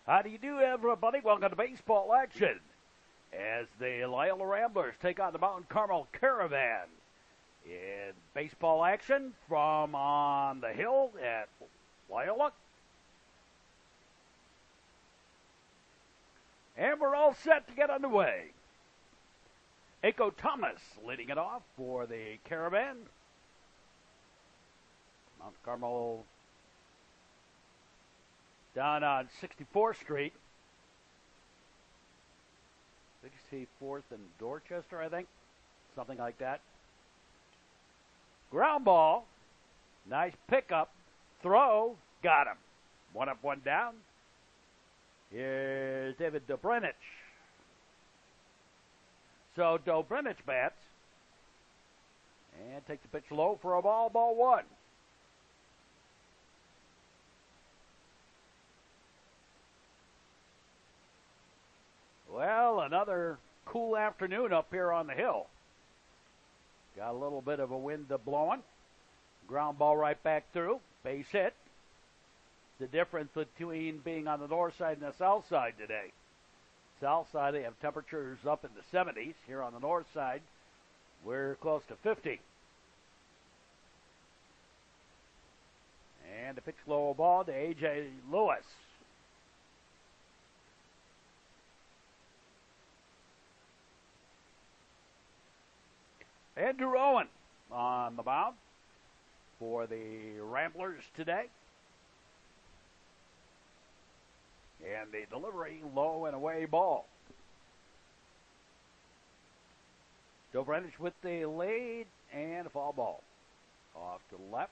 How do you do, everybody? Welcome to baseball action as the Loyola Ramblers take on the Mt Carmel Caravan in baseball action from on the hill at Loyola. And we're all set to get underway. Aiko Thomas leading it off for the Caravan. Mt Carmel down on 64th Street. 64th and Dorchester, I think. Something like that. Ground ball. Nice pickup. Throw. Got him. One up, one down. Here's David Dobrinich. So Dobrinich bats. And takes the pitch low for a ball one. Well, another cool afternoon up here on the hill. Got a little bit of a wind blowing. Ground ball right back through. Base hit. The difference between being on the north side and the south side today. South side, they have temperatures up in the 70s. Here on the north side, we're close to 50. And the pitch low ball to A.J. Lewis. Andrew Owen on the mound for the Ramblers today. And the delivery low and away ball. Dobrinich with the lead and a foul ball. Off to the left.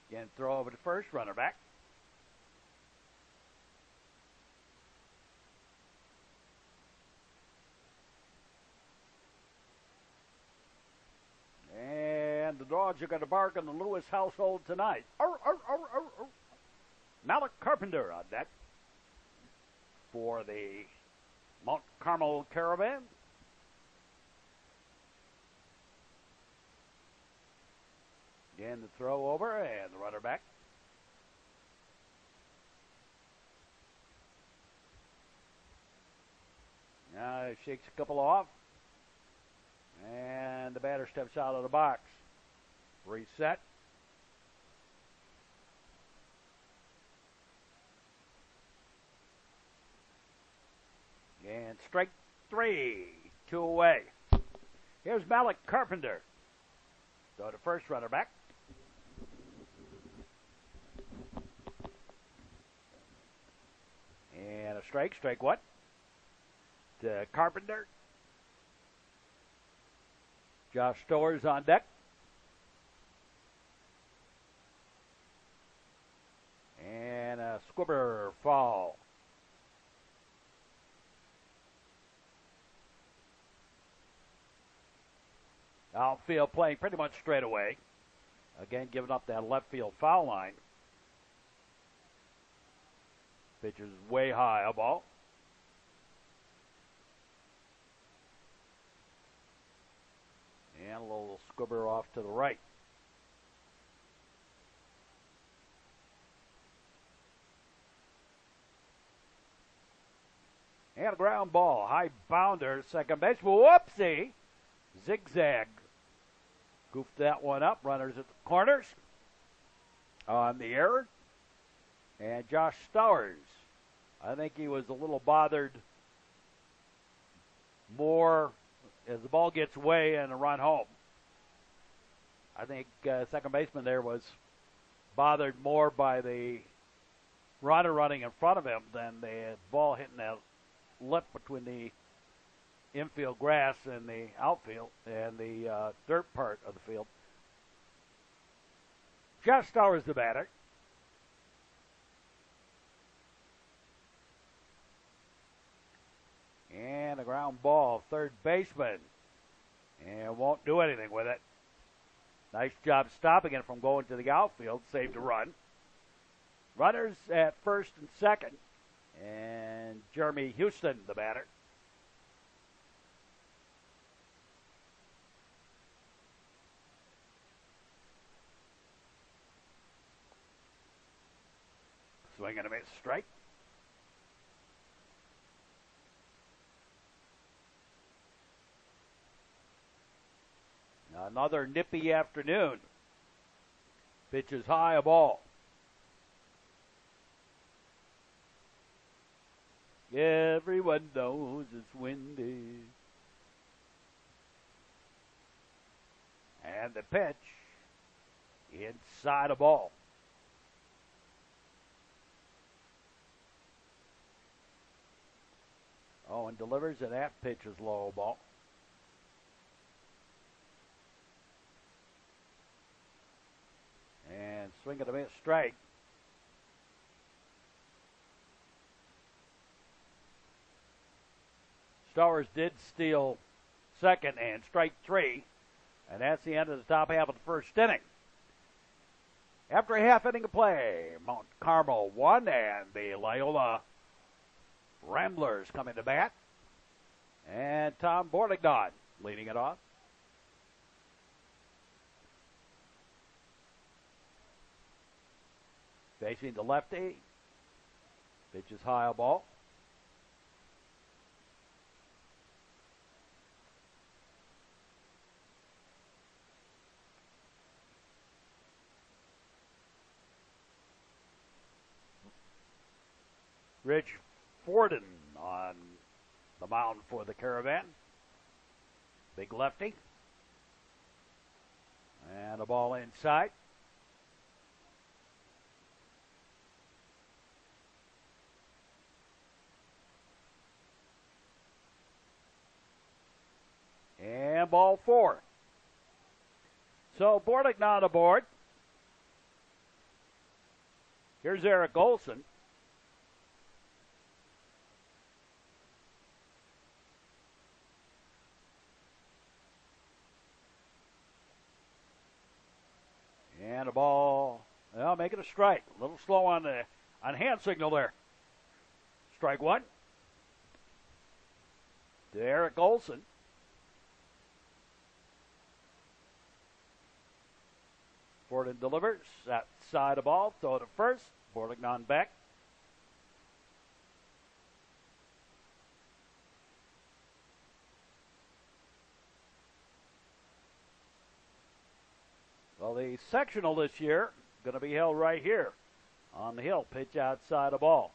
Again, throw over to first, runner back. The dogs are going to bark in the Lewis household tonight. Arr, arr, arr, arr, arr. Mt Carpenter on deck for the Mt Carmel Caravan. Again, the throw over and the runner back. Now he shakes a couple off. And the batter steps out of the box. Reset. And strike three. 2 away. Here's Malik Carpenter. Go to first, runner back. And a strike. Strike one. To Carpenter. Josh Stowers on deck. And a squibber foul. Outfield playing pretty much straight away. Again, giving up that left field foul line. Pitch is way high, a ball. And a little squibber off to the right. And a ground ball. High bounder. Second base. Whoopsie. Zigzag. Goofed that one up. Runners at the corners. On the error. And Josh Stowers. I think he was a little bothered more as the ball gets away and a run home. I think second baseman there was bothered more by the runner running in front of him than the ball hitting that lip between the infield grass and the outfield and the dirt part of the field. Josh Stowers the batter. And a ground ball, third baseman. And won't do anything with it. Nice job stopping it from going to the outfield. Saved a run. Runners at first and second. And Jeremy Houston, the batter. Swing and a miss, strike. Another nippy afternoon. Pitch is high, a ball. Everyone knows it's windy. And the pitch inside a ball. Oh, and delivers, and that pitch is low, ball. And swing and a miss, strike. Stowers did steal second and strike three, and that's the end of the top half of the first inning. After a half inning of play, Mt Carmel won, and the Loyola Ramblers coming to bat. And Tom Bordignon leading it off. Facing the lefty. Pitch is high, a ball. Rich Forden on the mound for the Caravan. Big lefty. And a ball inside. And ball four. So Bordignon aboard. Here's Eric Olson. And a ball, well, make it a strike. A little slow on the hand signal there. Strike one. To Eric Olson. Forden delivers. That side of ball. Throw to first. Bordignon back. Well, the sectional this year going to be held right here on the hill. Pitch outside the ball.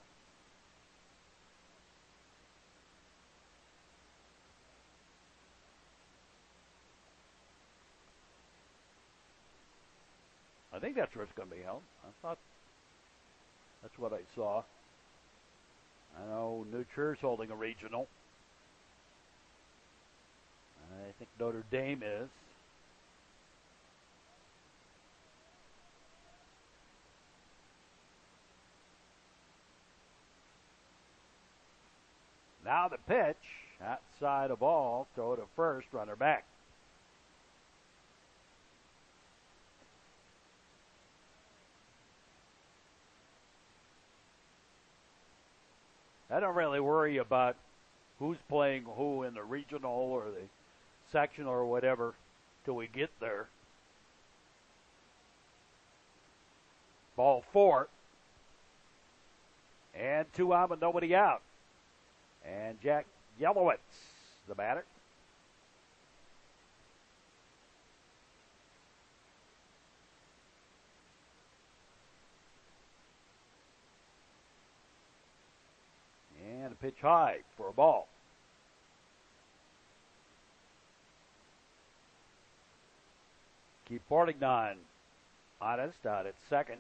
I think that's where it's going to be held. I thought that's what I saw. I know New Jersey's holding a regional. I think Notre Dame is. Now the pitch, outside the ball, throw to first, runner back. I don't really worry about who's playing who in the regional or the sectional or whatever till we get there. Ball four. And 2 out but nobody out. And Jack Yellowitz, the batter. And a pitch high for a ball. Keep Bordignon honest out at second.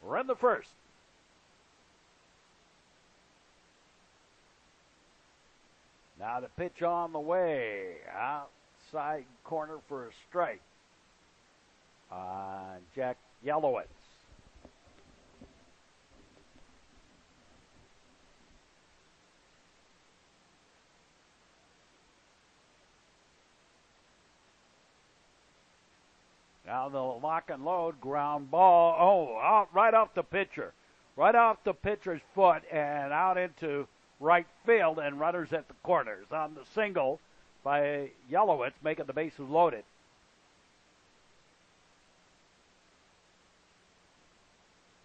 We're in the first. Now the pitch on the way. Outside corner for a strike. Jack Yellowitz. Now the lock and load, ground ball. Oh, out right off the pitcher. Right off the pitcher's foot and out into right field, and runners at the corners on the single by Yellowitz, making the bases loaded.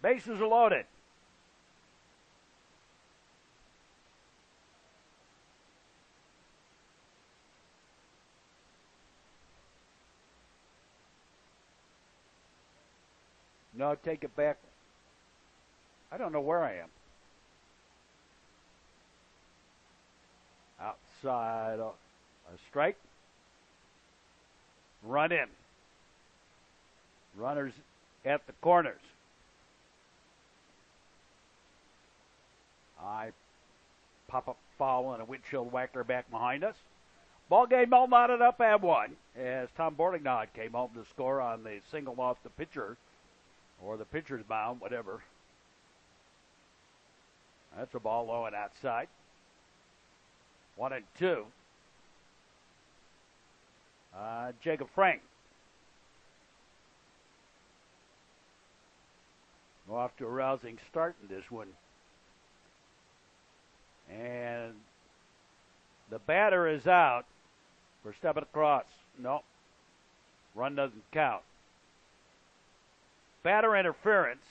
Bases are loaded. No, take it back. I don't know where I am. Outside, a strike. Run in. Runners at the corners. I pop up foul and a windshield whacker back behind us. Ball game all knotted up at 1 as Tom Bordignod came home to score on the single off the pitcher, or the pitcher's mound, whatever. That's a ball low and outside. 1-2. Jacob Frank. Off to a rousing start in this one. And the batter is out for stepping across. No. Run doesn't count. Batter interference.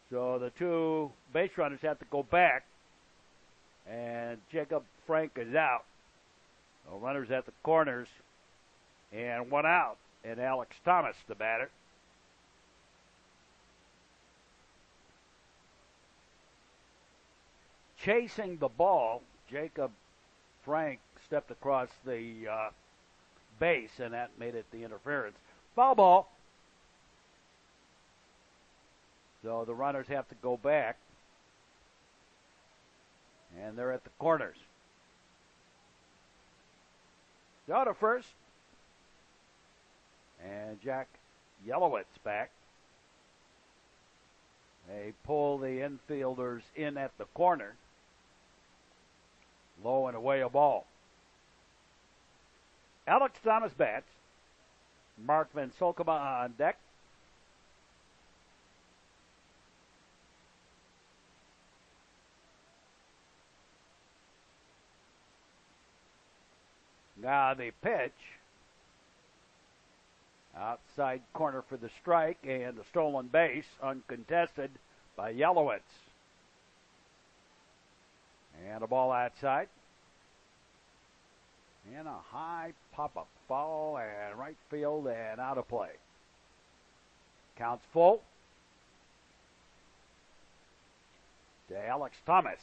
So the two base runners have to go back. And Jacob Frank is out. So runners at the corners. And 1 out. And Alex Thomas, the batter. Chasing the ball, Jacob Frank stepped across the base, and that made it the interference. Foul ball. So the runners have to go back, and they're at the corners. Go to first, and Jack Yellowitz back. They pull the infielders in at the corner. Low and away a ball. Alex Thomas bats. Mark Van Solkema on deck. Now the pitch. Outside corner for the strike and the stolen base, uncontested by Yellowitz. And a ball outside. And a high pop-up foul and right field and out of play. Counts full to Alex Thomas.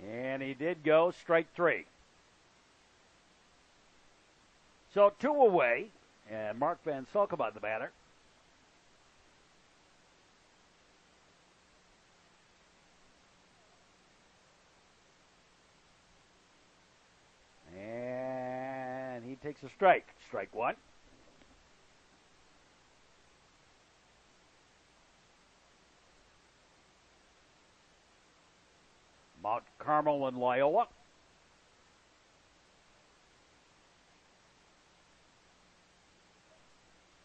And he did go strike 3. So 2 away, and Mark Van Solkema the batter. And he takes a strike. Strike 1. Mt Carmel and Loyola.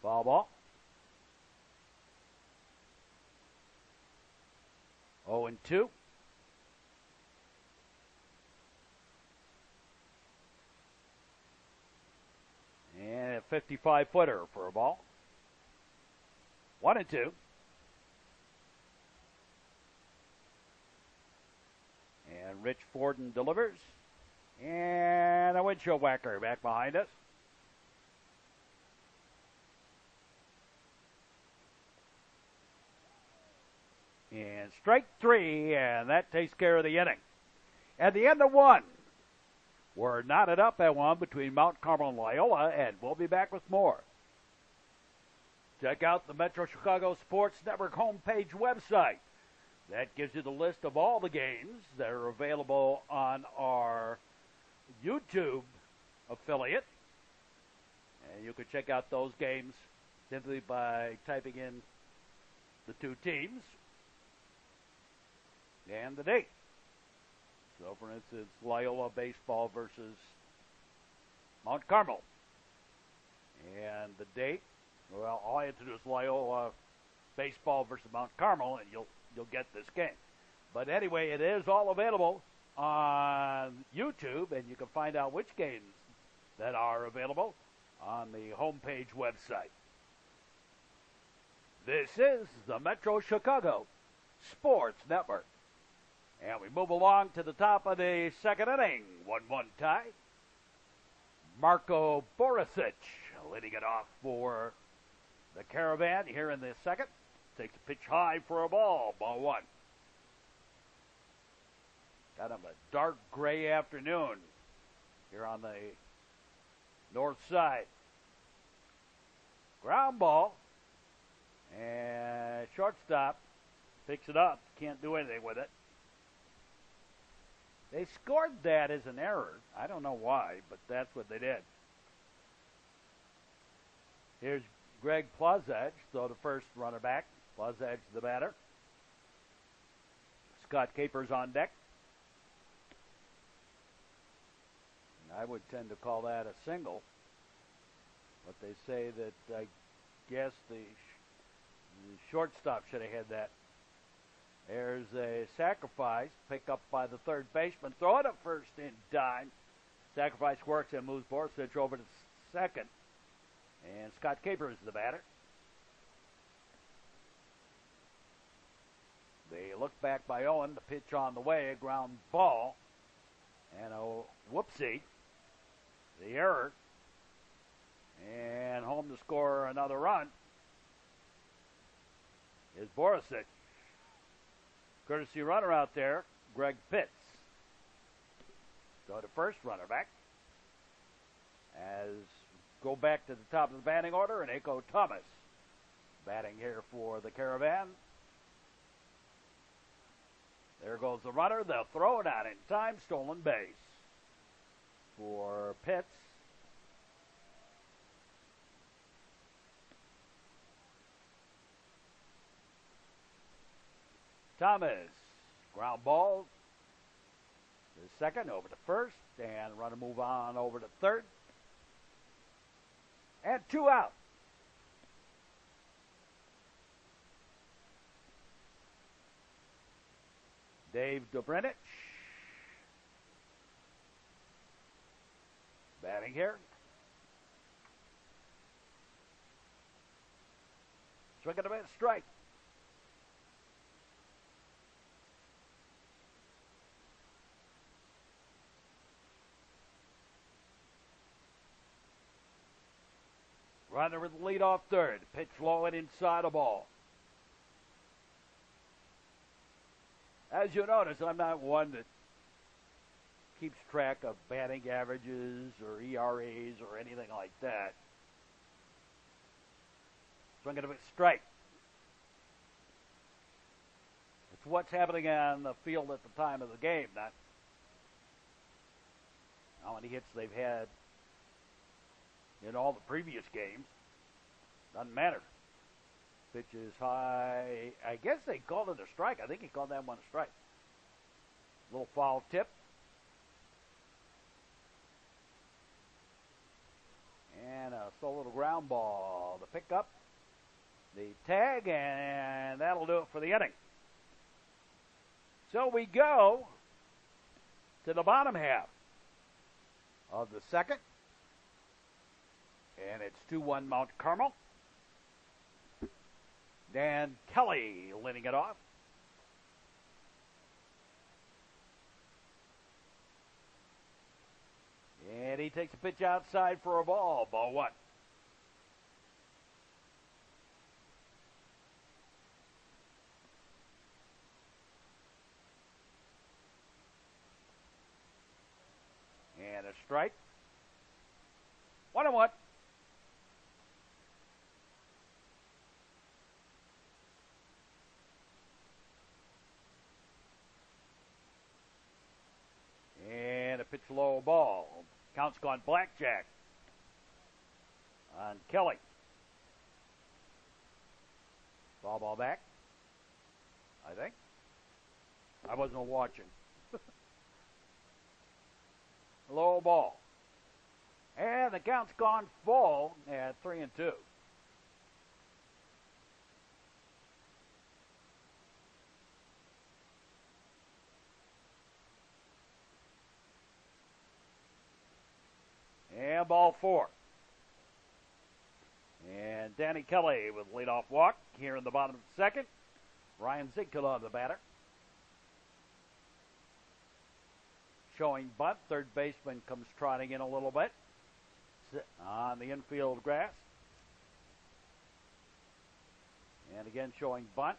Foul ball. 0-2. And a 55-footer for a ball. 1-2. And Rich Forden delivers. And a windshield whacker back behind us. And strike 3, and that takes care of the inning. At the end of 1, we're knotted up at 1 between Mt Carmel and Loyola, and we'll be back with more. Check out the Metro Chicago Sports Network homepage website. That gives you the list of all the games that are available on our YouTube affiliate. And you can check out those games simply by typing in the 2 teams and the date. So, for instance, Loyola baseball versus Mt Carmel. And the date, well, all I have to do is Loyola baseball versus Mt Carmel, and you'll get this game. But anyway, it is all available on YouTube, and you can find out which games that are available on the homepage website. This is the Metro Chicago Sports Network. And we move along to the top of the second inning. 1-1 tie. Marco Borisic leading it off for the Caravan here in the second. Takes a pitch high for a ball. Ball one. Kind of a dark gray afternoon here on the north side. Ground ball. And shortstop picks it up. Can't do anything with it. They scored that as an error. I don't know why, but that's what they did. Here's Greg Plazage, throw the first runner back. Plazage the batter. Scott Capers on deck. And I would tend to call that a single. But they say that I guess the shortstop should have had that. There's a sacrifice, pick up by the third baseman, throw it at first in time. Sacrifice works and moves Borisic over to second. And Scott Capers is the batter. They look back by Owen, the pitch on the way, a ground ball. And a whoopsie, the error. And home to score another run is Borisic. Courtesy runner out there, Greg Pitts. So the first runner back. As go back to the top of the batting order, and Aiko Thomas batting here for the Caravan. There goes the runner. They'll throw it out in time. Stolen base for Pitts. Thomas, ground ball to second, over to first, and runner move on over to third. And 2 out. Dave Dobrinich batting here. Swing and a miss, strike. Runner with the lead off third. Pitch low and inside a ball. As you notice, I'm not one that keeps track of batting averages or ERAs or anything like that. Swing and a strike. It's what's happening on the field at the time of the game, not how many hits they've had in all the previous games. Doesn't matter. Pitch is high. I guess they called it a strike. I think he called that one a strike. Little foul tip. And a slow little ground ball to pick up the tag, and that'll do it for the inning. So we go to the bottom half of the second. And it's 2-1 Mt Carmel. Dan Kelly leading it off. And he takes a pitch outside for a ball. Ball one. And a strike. 1-1. And a pitch low ball. Count's gone blackjack on Kelly. Ball back, I think. I wasn't watching. Low ball. And the count's gone full at 3-2. have ball 4. And Danny Kelly with leadoff walk here in the bottom of the second. Ryan Zinkala, the batter. Showing bunt. Third baseman comes trotting in a little bit. On the infield grass. And again showing bunt.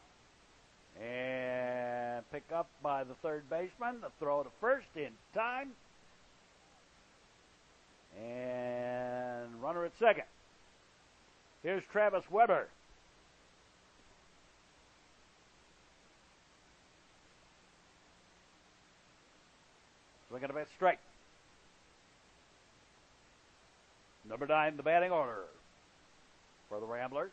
And pick up by the third baseman. The throw to first in time. And runner at second. Here's Travis Weber. Swinging a bit straight. Number 9, the batting order for the Ramblers.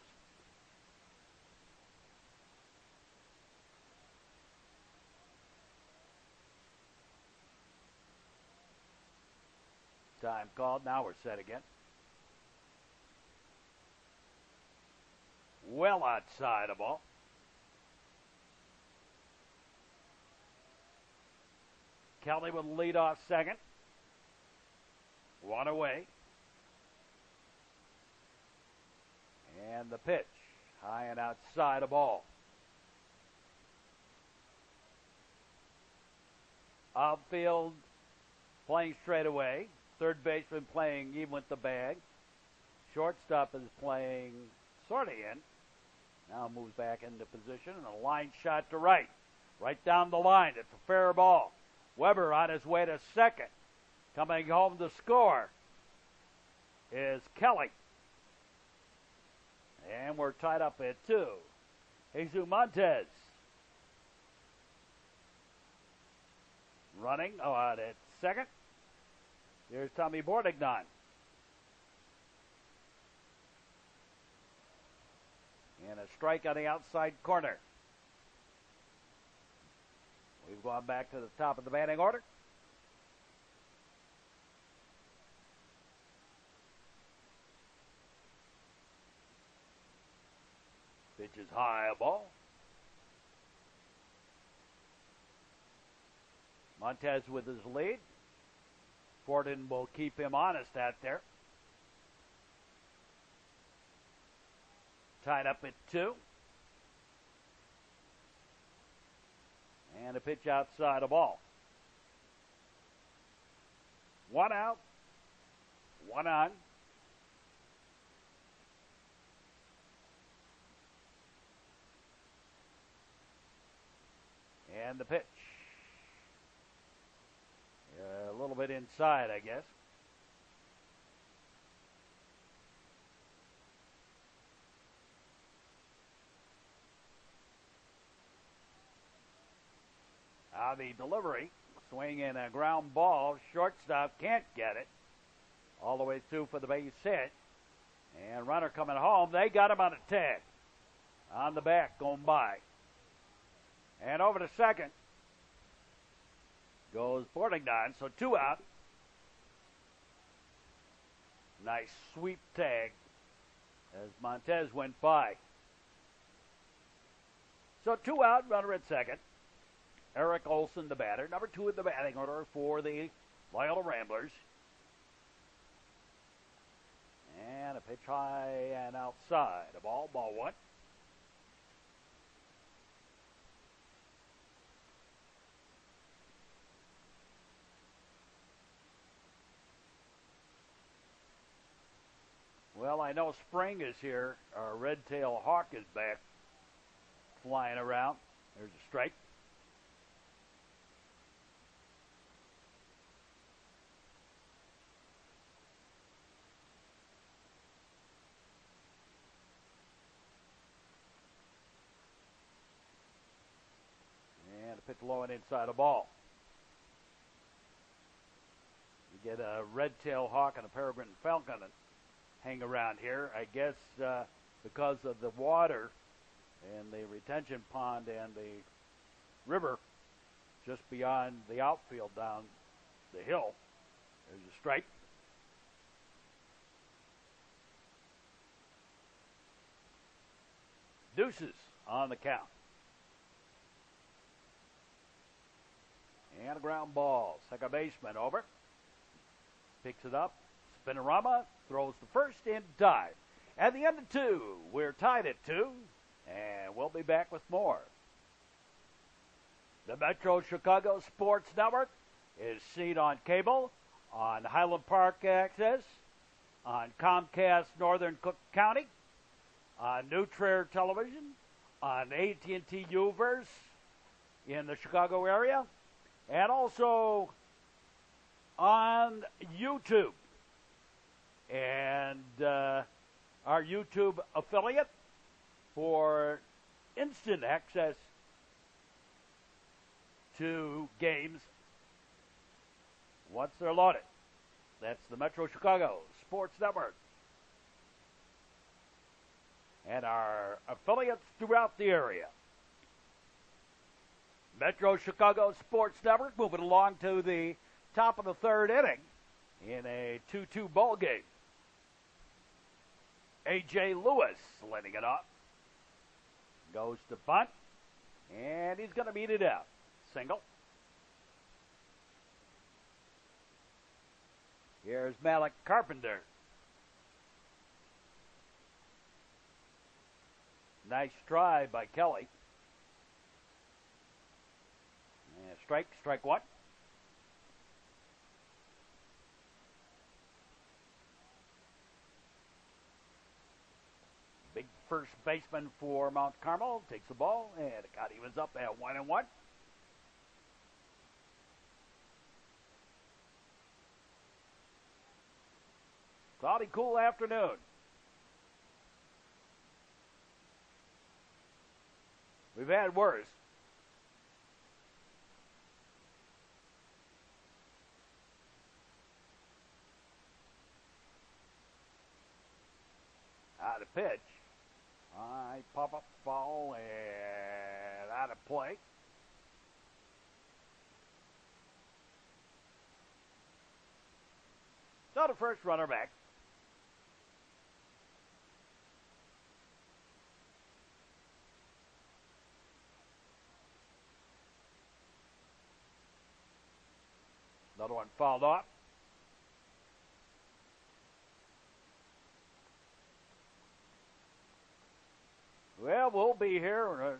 Time called. Now we're set again. Well outside of ball. Kelly with lead off second. 1 away. And the pitch. High and outside of ball. Outfield playing straight away. Third baseman playing even with the bag. Shortstop is playing sort of in. Now moves back into position and a line shot to right. Right down the line. It's a fair ball. Weber on his way to second. Coming home to score is Kelly. And we're tied up at 2. Jesus Montez. Running out at second. Here's Tommy Bordignon. And a strike on the outside corner. We've gone back to the top of the batting order. Pitch is high, a ball. Montez with his lead. Forden will keep him honest out there. Tied up at 2. And a pitch outside of ball. 1 out. 1 on. And the pitch. A little bit inside, I guess. The delivery, swing and a ground ball. Shortstop can't get it. All the way through for the base hit. And runner coming home. They got him on a tag. On the back, going by. And over to second goes Bordignon. So 2 out. Nice sweep tag as Montez went by. So 2 out, runner at second. Eric Olson, the batter. Number 2 in the batting order for the Loyola Ramblers. And a pitch high and outside. A ball 1. Well, I know spring is here. Our red-tailed hawk is back flying around. There's a strike. Pitch low and inside a ball. You get a red-tailed hawk and a peregrine falcon that hang around here. I guess because of the water and the retention pond and the river just beyond the outfield down the hill. There's a strike. Deuces on the count. And a ground ball. Second baseman over. Picks it up. Spinorama throws the first in dive. At the end of 2, we're tied at 2, and we'll be back with more. The Metro Chicago Sports Network is seen on cable, on Highland Park Access, on Comcast Northern Cook County, on Nutrair Television, on AT&T Uverse in the Chicago area, and also on YouTube. And our YouTube affiliate for instant access to games once they're loaded. That's the Metro Chicago Sports Network. And our affiliates throughout the area. Metro Chicago Sports Network moving along to the top of the third inning in a 2-2 ball game. A.J. Lewis letting it up. Goes to bunt. And he's going to beat it out. Single. Here's Malik Carpenter. Nice try by Kelly. And strike one. Big first baseman for Mt Carmel takes the ball, and it got evens up at 1-1. Cloudy, cool afternoon. We've had worse. Out of pitch. Pop up foul and out of play. So the first runner back. Another one fouled off. Well, we'll be here.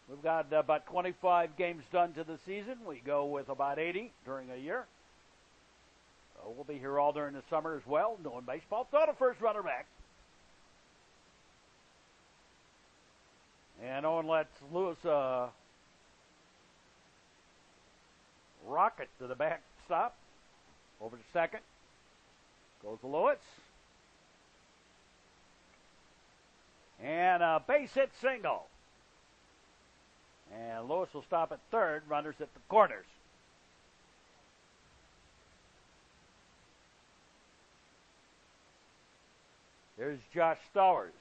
We've got about 25 games done to the season. We go with about 80 during a year. So we'll be here all during the summer as well, doing baseball. Throw the first runner back. And Owen lets Lewis rocket to the backstop. Over to second. Goes to Lewis. And a base hit single. And Lewis will stop at third. Runners at the corners. There's Josh Stowers.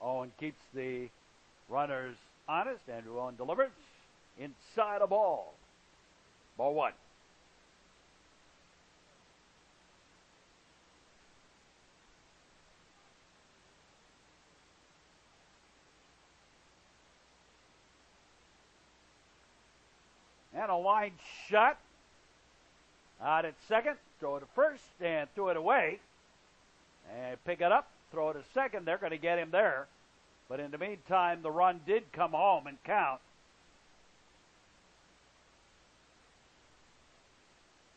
Owen keeps the runners honest. Andrew Owen delivers. Inside a ball. Ball one. And a line shot out at second. Throw it to first and threw it away. And pick it up, throw it to second. They're going to get him there. But in the meantime, the run did come home and count.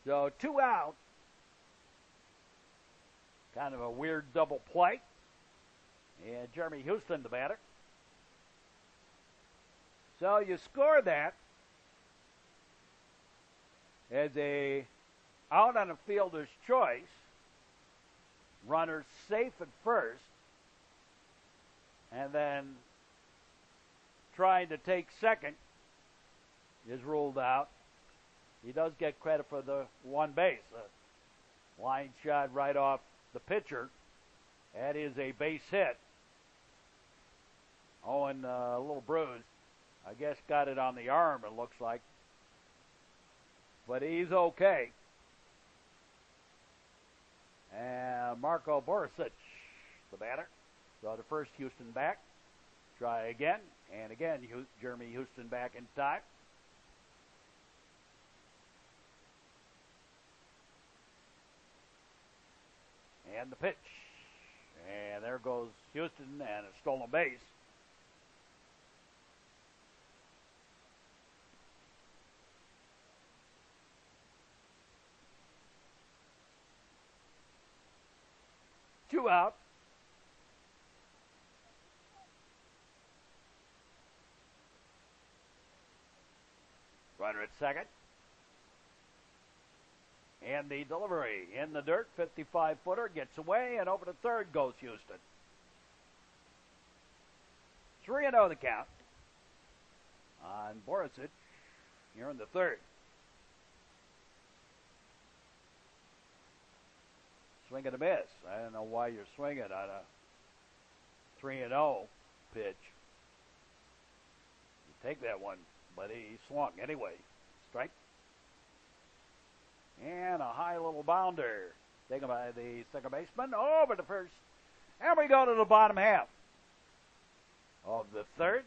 So 2 out. Kind of a weird double play. And Jeremy Houston, the batter. So you score that as a out on a fielder's choice. Runner safe at first. And then trying to take second is ruled out. He does get credit for the one base. A line shot right off the pitcher. That is a base hit. Owen, a little bruised. I guess got it on the arm, it looks like. But he's okay. And Marco Borisic, the batter. So the first Houston back. Try again, and again, Jeremy Houston back in time. And the pitch. And there goes Houston and a stolen base. Two out. Runner at second. And the delivery in the dirt, 55-footer, gets away, and over to third goes Houston. 3-0 the count on Borisic here in the third. Swing and a miss. I don't know why you're swinging on a 3-0 pitch. You take that one, but he swung anyway. Strike. And a high little bounder taken by the second baseman over to first. And we go to the bottom half of the third.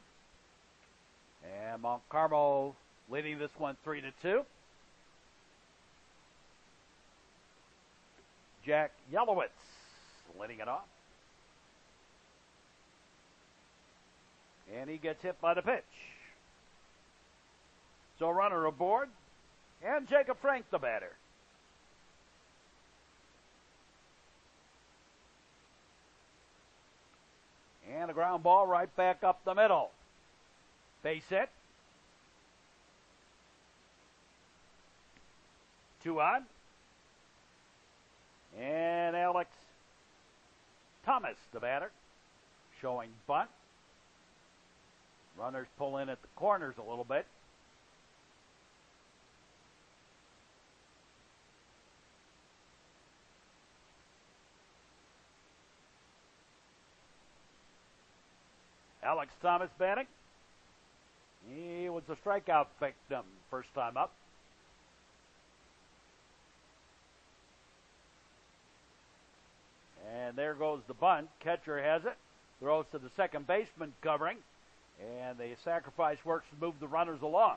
And Mount Carmel leading this one 3-2. Jack Yellowitz leading it off. And he gets hit by the pitch. So runner aboard. And Jacob Frank the batter. And a ground ball right back up the middle. Base hit. 2 on. And Alex Thomas, the batter, showing bunt. Runners pull in at the corners a little bit. Alex Thomas batting. He was a strikeout victim first time up. And there goes the bunt. Catcher has it. Throws to the second baseman covering. And the sacrifice works to move the runners along.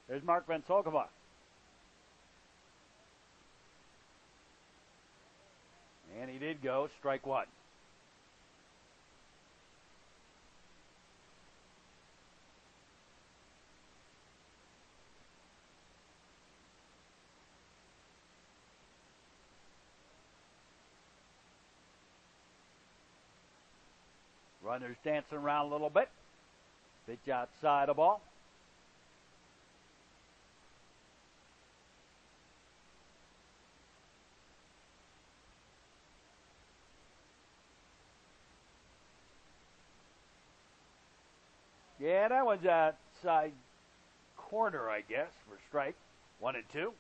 There's Mark Van Solkema. And he did go strike one. Runners dancing around a little bit. Pitch outside the ball. Yeah, that one's outside corner, I guess, for strike. 1-2.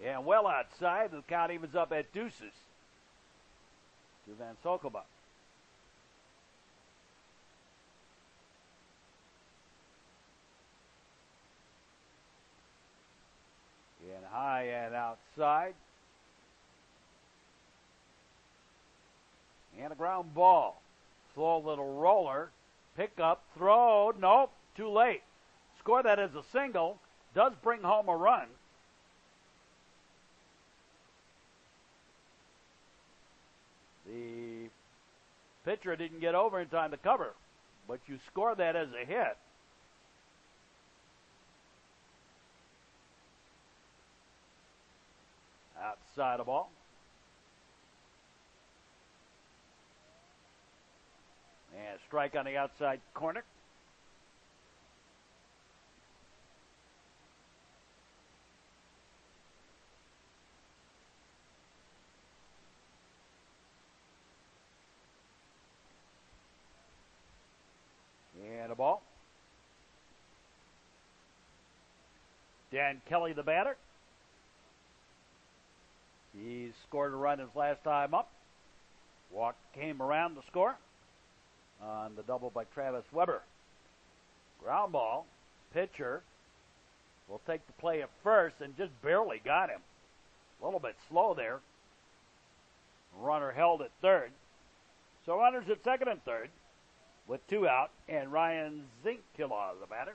Yeah, well outside. The count evens up at deuces to Van Solkema. And high and outside. And a ground ball. Slow little roller. Pick up, throw. Nope, too late. Score that as a single. Does bring home a run. The pitcher didn't get over in time to cover, but you score that as a hit. Outside the ball. And strike on the outside corner. And a ball. Dan Kelly, the batter. He scored a run his last time up. Walk came around to score on the double by Travis Weber. Ground ball. Pitcher will take the play at first and just barely got him. A little bit slow there. Runner held at third. So runners at second and third with 2 out, and Ryan Zinkila, the batter.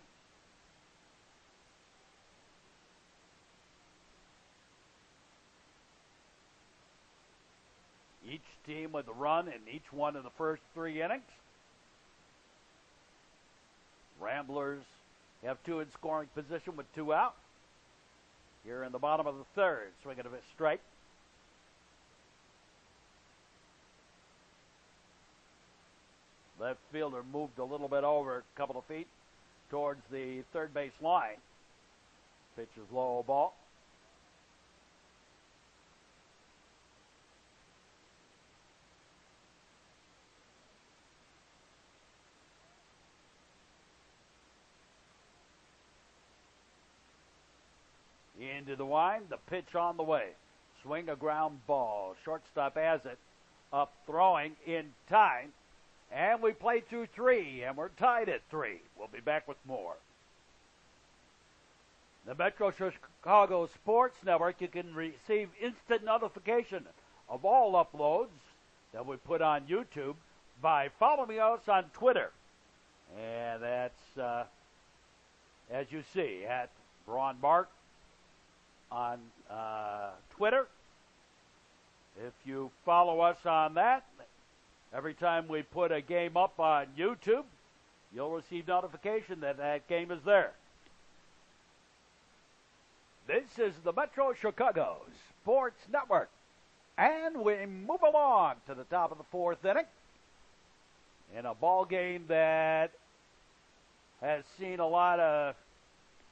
Each team with a run in each one of the first 3 innings. Ramblers have 2 in scoring position with 2 out. Here in the bottom of the third, swinging a strike. Left fielder moved a little bit over a couple of feet towards the third base line. Pitch is low ball. Into the wind, the pitch on the way. Swing a ground ball. Shortstop has it. Up throwing in time. And we played through 3, and we're tied at 3. We'll be back with more. The Metro Chicago Sports Network, you can receive instant notification of all uploads that we put on YouTube by following us on Twitter. And that's, as you see, at Braun Mark on Twitter. If you follow us on that, every time we put a game up on YouTube, you'll receive notification that that game is there. This is the Metro Chicago Sports Network. And we move along to the top of the 4th inning in a ball game that has seen a lot of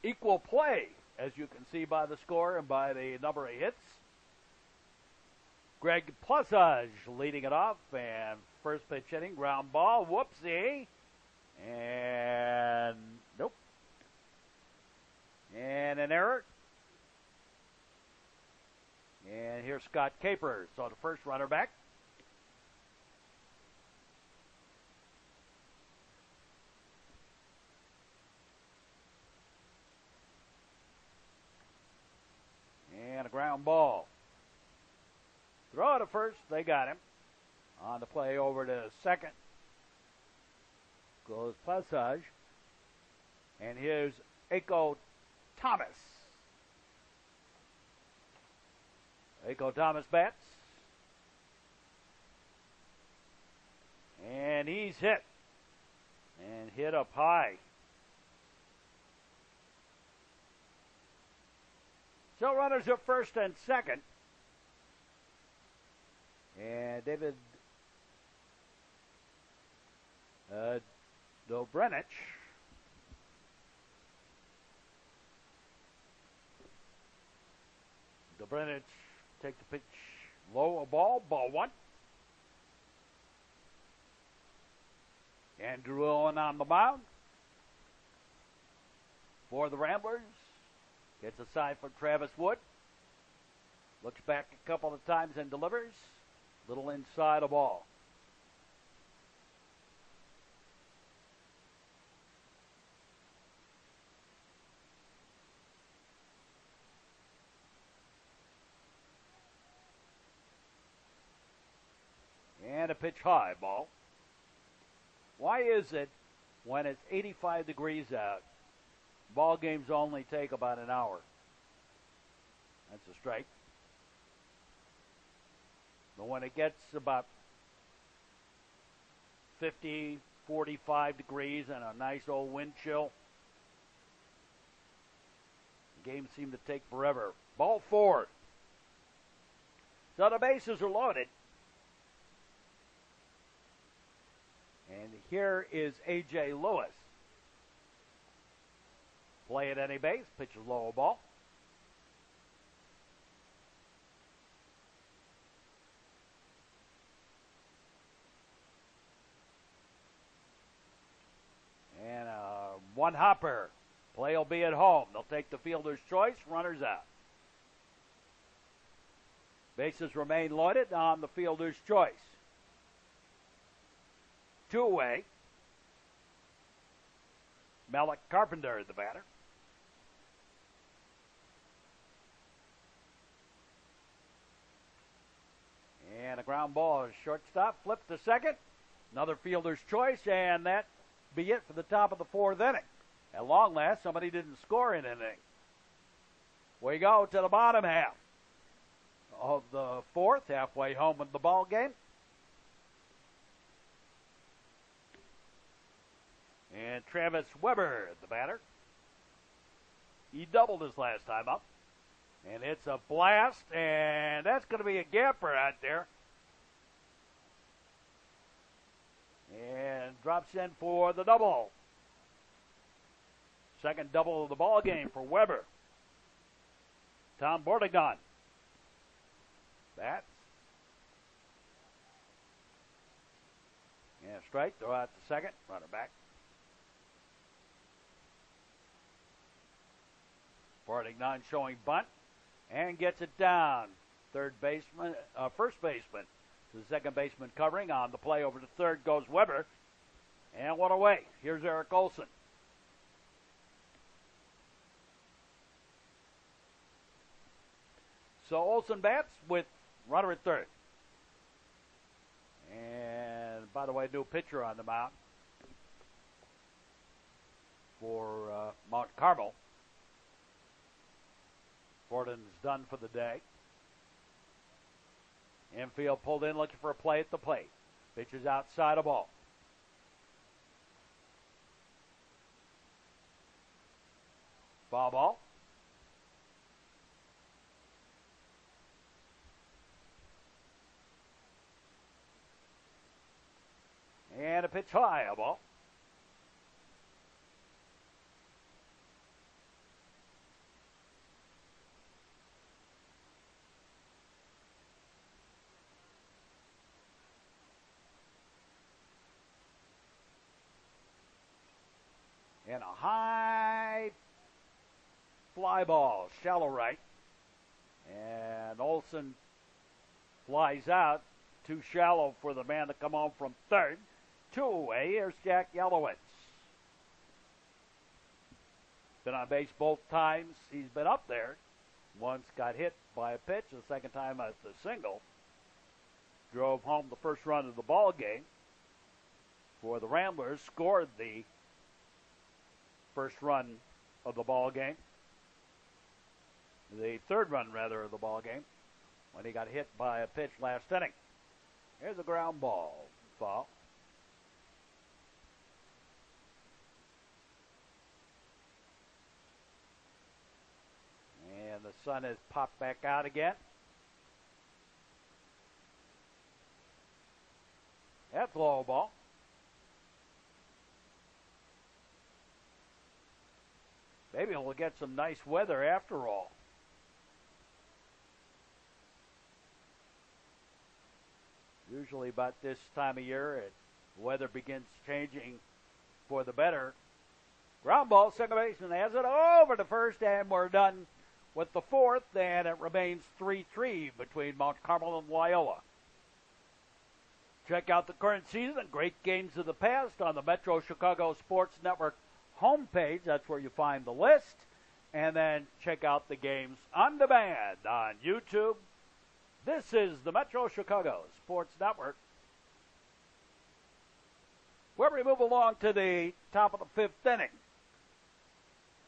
equal play, as you can see by the score and by the number of hits. Greg Plusage leading it off, and first pitch inning, ground ball, whoopsie, and nope, and an error. And here's Scott Capers, so the first runner back. And a ground ball. Throw it to first. They got him. On the play over to second goes Passage. And here's Aiko Thomas. Aiko Thomas bats. And he's hit. And hit up high. So runners at first and second. And David Dobrenich take the pitch low, a ball 1. Andrew Owen on the mound for the Ramblers. Gets a side from Travis Wood. Looks back a couple of times and delivers. Little inside a ball. And a pitch high ball. Why is it when it's 85 degrees out, ball games only take about an hour? That's a strike. But when it gets about 50, 45 degrees and a nice old wind chill, the games seem to take forever. Ball 4. So the bases are loaded. And here is A.J. Lewis. Play at any base, pitches low ball. And one hopper. Play will be at home. They'll take the fielder's choice. Runners out. Bases remain loaded on the fielder's choice. 2 away. Malik Carpenter, the batter. And a ground ball is shortstop. Flip to second. Another fielder's choice, and that be it for the top of the fourth inning. At long last, somebody didn't score in an inning. We go to the bottom half of the fourth, halfway home in the ball game. And Travis Weber, the batter. He doubled his last time up. And it's a blast, and that's going to be a gapper out there. And drops in for the double. Second double of the ball game for Weber. Tom Bordignon. Bats. And strike, throw out to second, runner back. Bordignon showing bunt and gets it down. First baseman to the second baseman covering. On the play over to third goes Weber. And one away. Here's Eric Olson. So Olson bats with runner at third. And by the way, new pitcher on the mound for Mt Carmel. Borden's done for the day. Infield pulled in, looking for a play at the plate. Pitches outside a ball. Foul ball. And a pitch high, a ball. And a high fly ball, shallow right. And Olson flies out, too shallow for the man to come on from third. Two away, here's Jack Yelowitz. Been on base both times he's been up there. Once got hit by a pitch, the second time at the single. Drove home the first run of the ball game for the Ramblers. Scored the first run of the ball game. The third run, rather, of the ball game when he got hit by a pitch last inning. Here's a ground ball. Foul. And the sun has popped back out again. That's a low ball. Maybe we'll get some nice weather after all. Usually about this time of year, the weather begins changing for the better. Ground ball, second baseman has it over to first, and we're done with the fourth, and it remains 3-3 between Mt Carmel and Loyola. Check out the current season, great games of the past on the Metro Chicago Sports Network homepage. That's where you find the list. And then check out the games on demand on YouTube. This is the Metro Chicago Sports Network, where we move along to the top of the fifth inning.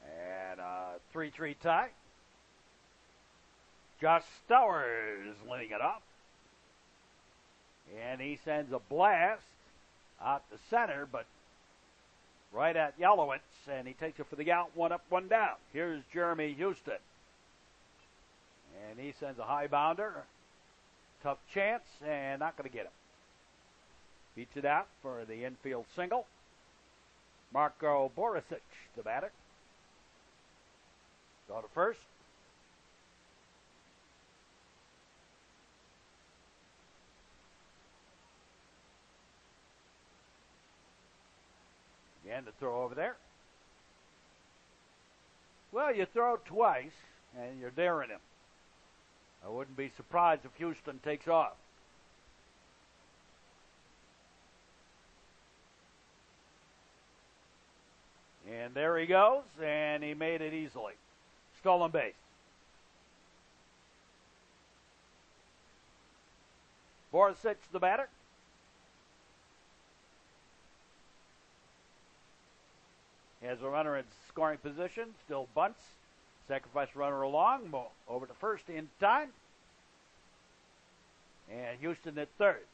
And a 3-3 tie. Josh Stowers is leading it up. And he sends a blast out to center, but right at Yelowitz, and he takes it for the out, one up, one down. Here's Jeremy Houston. And he sends a high bounder. Tough chance, and not going to get him. Beats it out for the infield single. Marco Borisic, the batter. Go to first. Again, to throw over there. Well, you throw twice, and you're daring him. I wouldn't be surprised if Houston takes off. And there he goes, and he made it easily. Stolen base. 4-6 the batter. Has a runner in scoring position, still bunts. Sacrifice runner along, over to first in time. And Houston at third.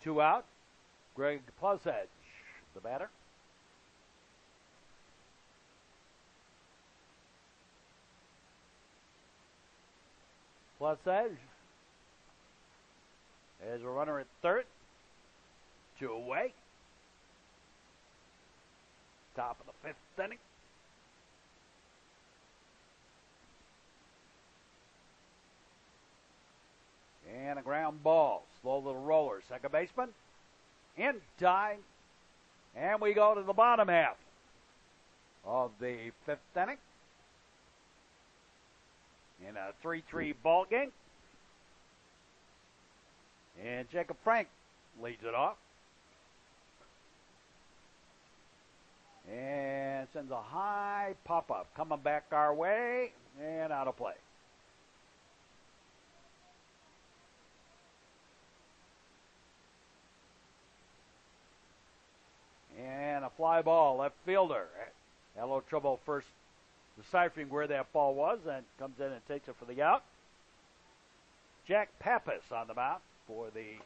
2 out. Greg Plussedge, the batter. Plussedge has a runner at third. 2 away. Top of the 5th inning. And a ground ball. Slow little roller. Second baseman. In time. And we go to the bottom half of the 5th inning. In a 3-3 ball game. And Jacob Frank leads it off. And sends a high pop-up. Coming back our way. And out of play. And a fly ball, left fielder. Had a little trouble first deciphering where that ball was, and comes in and takes it for the out. Jack Pappas on the mound for the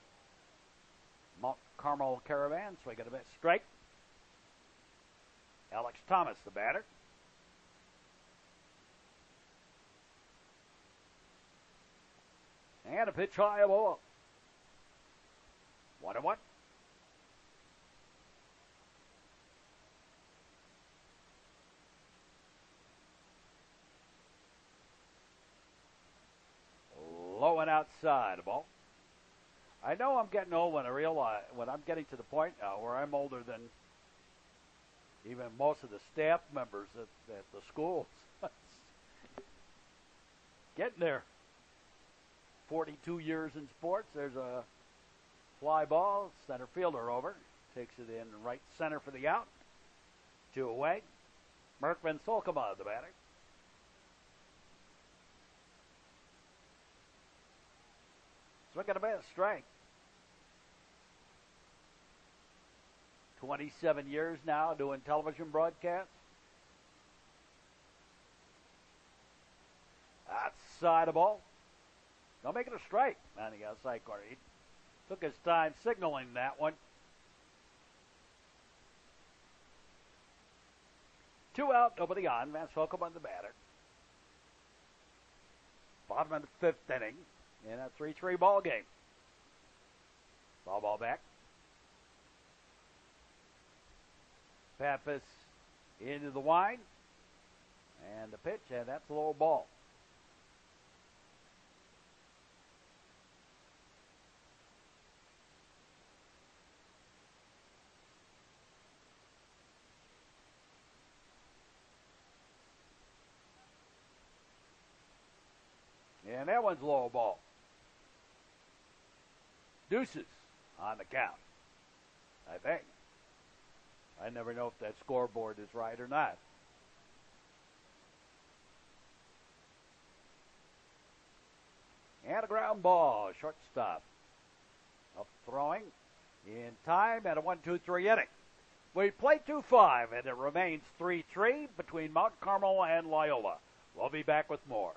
Mt Carmel Caravan. Swinging a bit strike. Alex Thomas, the batter. And a pitch high ball. 1-1. Low and outside the ball. I know I'm getting old when I realize when I'm getting to the point now where I'm older than even most of the staff members at the schools. Getting there. 42 years in sports. There's a fly ball. Center fielder over. Takes it in right center for the out. 2 away. Merkman Solkema, the batter. Swinging a bit strike. 27 years now doing television broadcasts. Outside the ball. Don't make it a strike on the outside corner. He took his time signaling that one. 2 out, nobody on. Van Solkema on the batter. Bottom of the 5th inning in a 3-3 ball game. Foul ball back. Pappas into the wine. And the pitch, and that's a low ball. And that one's low ball. Deuces on the count, I think. I never know if that scoreboard is right or not. And a ground ball, shortstop. Up throwing in time at a 1-2-3 inning. We played 2-5, and it remains 3-3 between Mt Carmel and Loyola. We'll be back with more.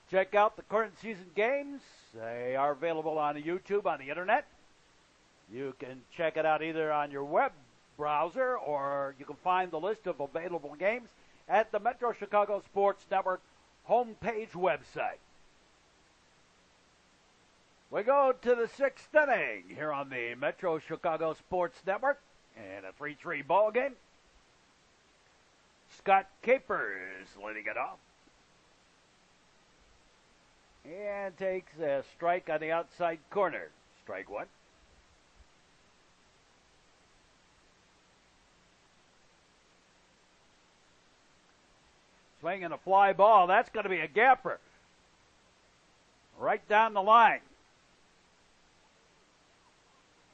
Check out the current season games. They are available on YouTube, on the internet. You can check it out either on your web browser, or you can find the list of available games at the Metro Chicago Sports Network homepage website. We go to the 6th inning here on the Metro Chicago Sports Network in a 3-3 ball game. Scott Capers leading it off. And takes a strike on the outside corner. Strike 1. Swinging a fly ball. That's going to be a gapper. Right down the line.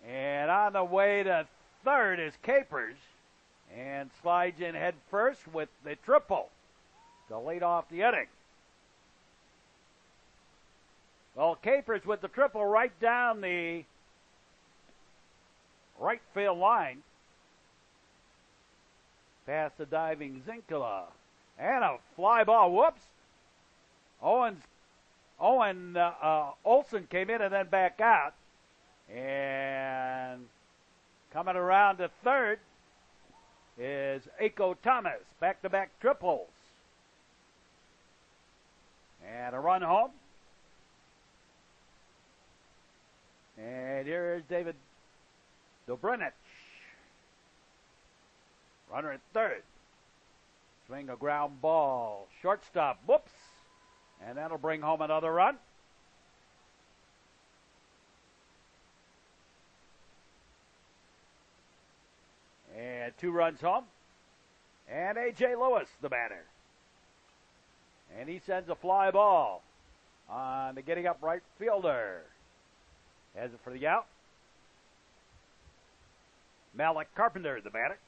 And on the way to third is Capers. And slides in head first with the triple to lead off the inning. Well, Capers with the triple right down the right field line. Past the diving Zinkala. And a fly ball. Whoops. Olson came in and then back out. And coming around to third is Aiko Thomas. Back-to-back triples. And a run home. And here is David Dobrinich. Runner at third. Swing a ground ball. Shortstop. Whoops. And that'll bring home another run. And 2 runs home. And A.J. Lewis, the batter. And he sends a fly ball on the getting up right fielder. Has it for the out. Malik Carpenter, the batter.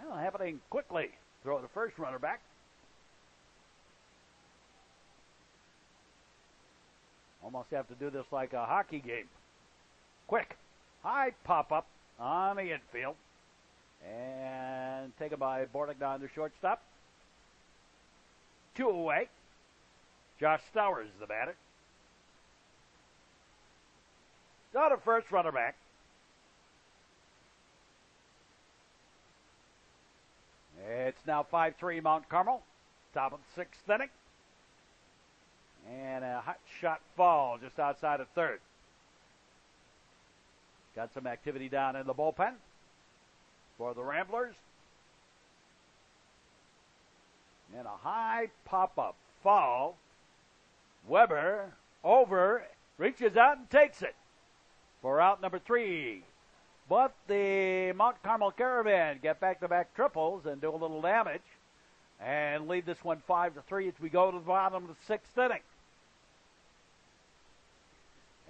Well, happening quickly. Throw the first runner back. Almost have to do this like a hockey game. Quick. High pop-up on the infield. And taken by Bordignon, the shortstop. 2 away. Josh Stowers, the batter. Got a first runner back. It's now 5-3 Mount Carmel. Top of the 6th inning. And a hot shot ball just outside of third. Got some activity down in the bullpen for the Ramblers. And a high pop-up foul. Weber over, reaches out and takes it for out number 3. But the Mt Carmel Caravan get back-to-back triples and do a little damage and lead this one 5-3 as we go to the bottom of the 6th inning.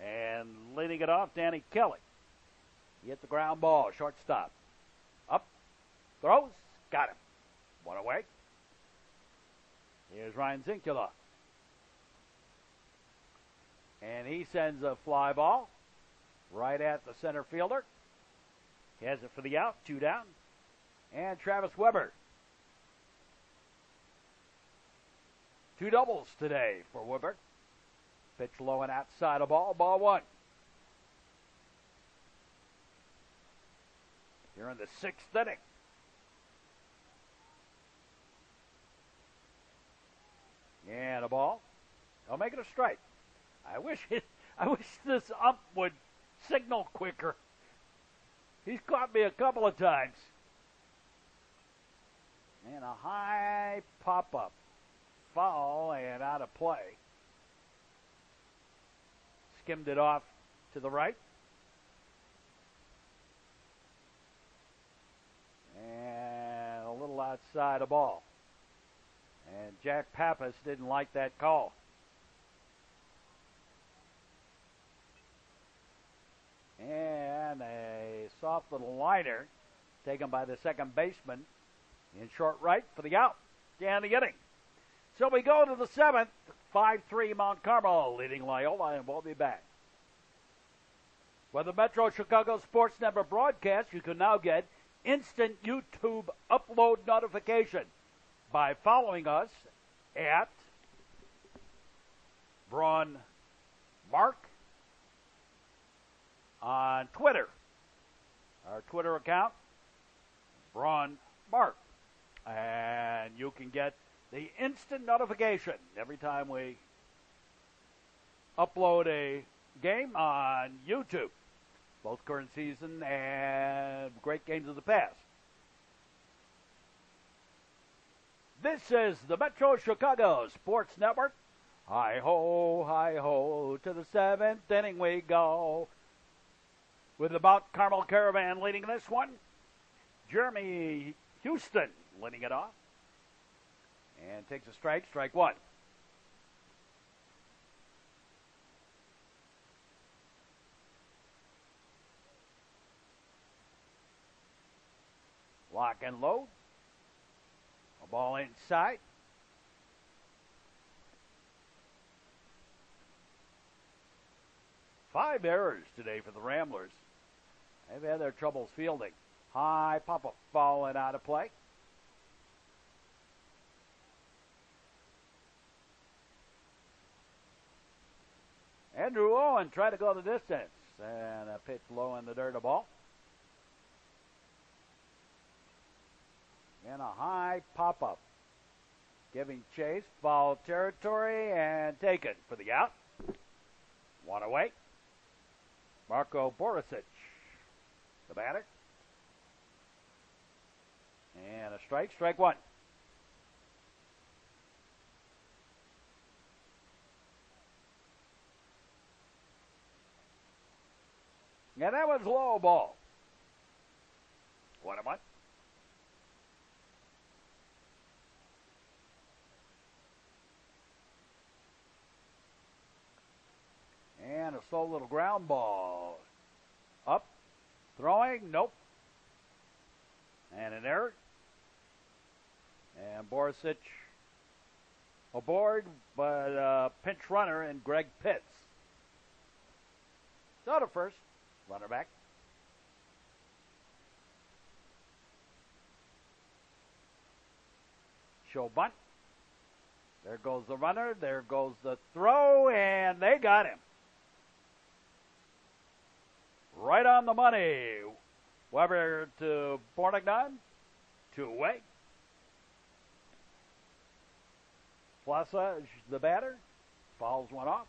And leading it off, Danny Kelly. He hit the ground ball, shortstop. Up, throws, got him. 1 away. Here's Ryan Zinkula. And he sends a fly ball right at the center fielder. He has it for the out, 2 down. And Travis Weber. 2 doubles today for Weber. Pitch low and outside of ball 1. Here in the 6th inning. And a ball. I'll make it a strike. I wish this ump would signal quicker. He's caught me a couple of times. And a high pop-up. Foul and out of play. Skimmed it off to the right. And a little outside of ball. And Jack Pappas didn't like that call. And a soft little liner taken by the second baseman in short right for the out. Down the inning. So we go to the 7th, 5-3 Mount Carmel leading Loyola, and we'll be back. With the Metro Chicago Sports Network broadcast, you can now get instant YouTube upload notification by following us at Braun Mark on Twitter. Our Twitter account, Braun Mark. And you can get the instant notification every time we upload a game on YouTube. Both current season and great games of the past. This is the Metro Chicago Sports Network. Hi-ho, to the 7th inning we go. With the Mount Carmel Caravan leading this one. Jeremy Houston leading it off. And takes a strike, strike 1. Lock and load. A ball inside. 5 errors today for the Ramblers. They've had their troubles fielding. High pop-up falling out of play. Andrew Owen tried to go the distance. And a pitch low in the dirt, a ball. And a high pop-up. Giving chase, foul territory, and taken for the out. One away. Marco Borisic, the batter. And a strike one. And that was low ball. 1-1. And a slow little ground ball. Up. Throwing. Nope. And an error. And Borisic aboard, but pinch runner and Greg Pitts. So to first. Runner back. Show bunt. There goes the runner. There goes the throw, and they got him. Right on the money. Weber to Bornagnon. 2 away. Plaza, the batter, fouls one off.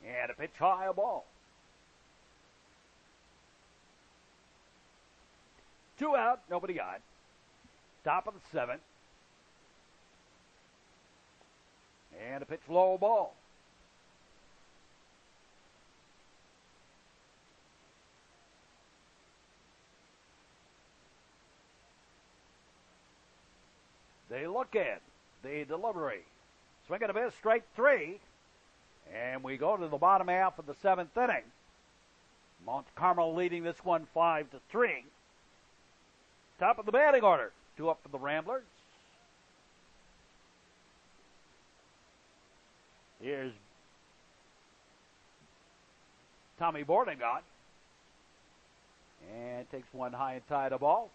And a pitch high, a ball. 2 out, nobody on. Top of the 7th. And a pitch low, ball. They look at, they deliberate. Swing and a miss, strike 3. And we go to the bottom half of the 7th inning. Mt Carmel leading this one 5-3. Top of the batting order. 2 up for the Ramblers. Here's Tommy Bornagnon. And takes one high and tight a ball.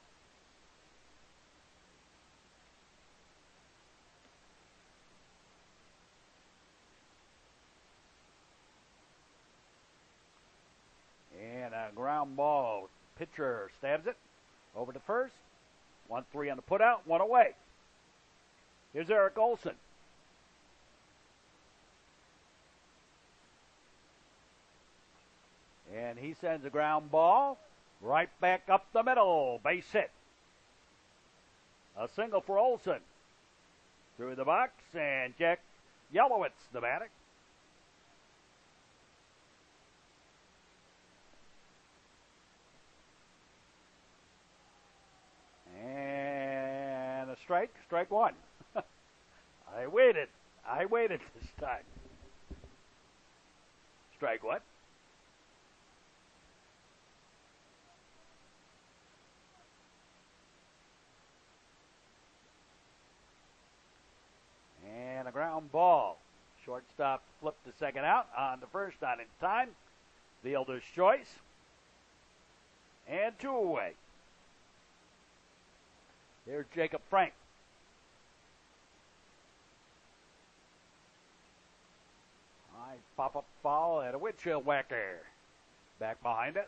And a ground ball. Pitcher stabs it over to first. 1-3 on the putout, 1 away. Here's Eric Olson. And he sends a ground ball right back up the middle. Base hit. A single for Olson. Through the box, and Jack Yellowitz, the batter. And a strike 1. I waited this time. Strike 1. And a ground ball. Shortstop flipped the second out on the first, not in time. Fielder's choice. And 2 away. Here's Jacob Frank. High pop-up foul and a windshield whacker. Back behind us.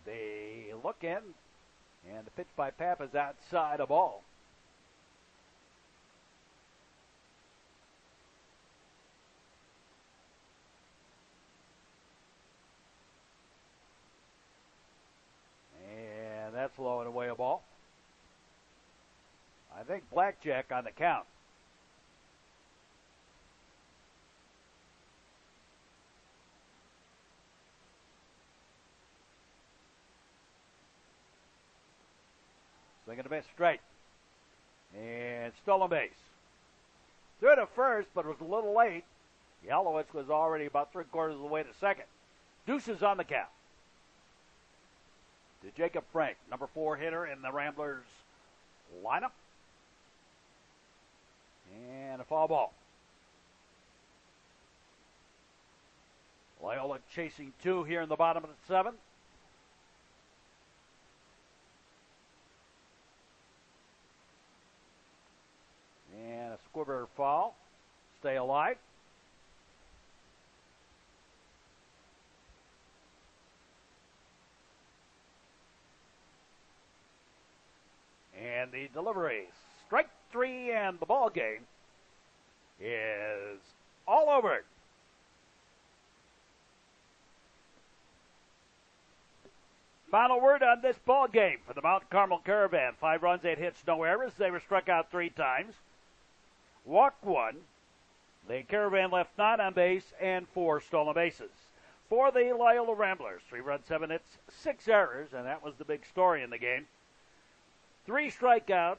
They look in, and the pitch by Pappas outside a ball. And that's low and away a ball. I think blackjack on the count. Swing and a miss, straight. And still a base. Threw to first, but it was a little late. Yellowitz was already about 3/4 of the way to second. Deuces on the count. to Jacob Frank, number 4 hitter in the Ramblers lineup. And a foul ball. Loyola chasing 2 here in the bottom of the 7th. And a squibber foul. Stay alive. And the delivery. Strike 3, and the ball game is all over. Final word on this ball game for the Mt Carmel Caravan. 5 runs, 8 hits, no errors. They were struck out 3 times. Walked 1. The Caravan left 9 on base and 4 stolen bases. For the Loyola Ramblers, 3 runs, 7 hits, 6 errors, and that was the big story in the game. 3 strikeouts,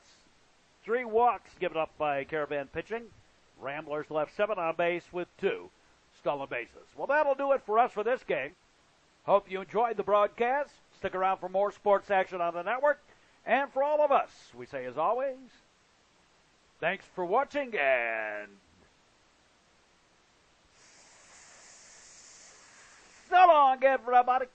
3 walks given up by Caravan pitching. Ramblers left 7 on base with 2 stolen bases. Well, that'll do it for us for this game. Hope you enjoyed the broadcast. Stick around for more sports action on the network. And for all of us, we say as always, thanks for watching, and so long, everybody.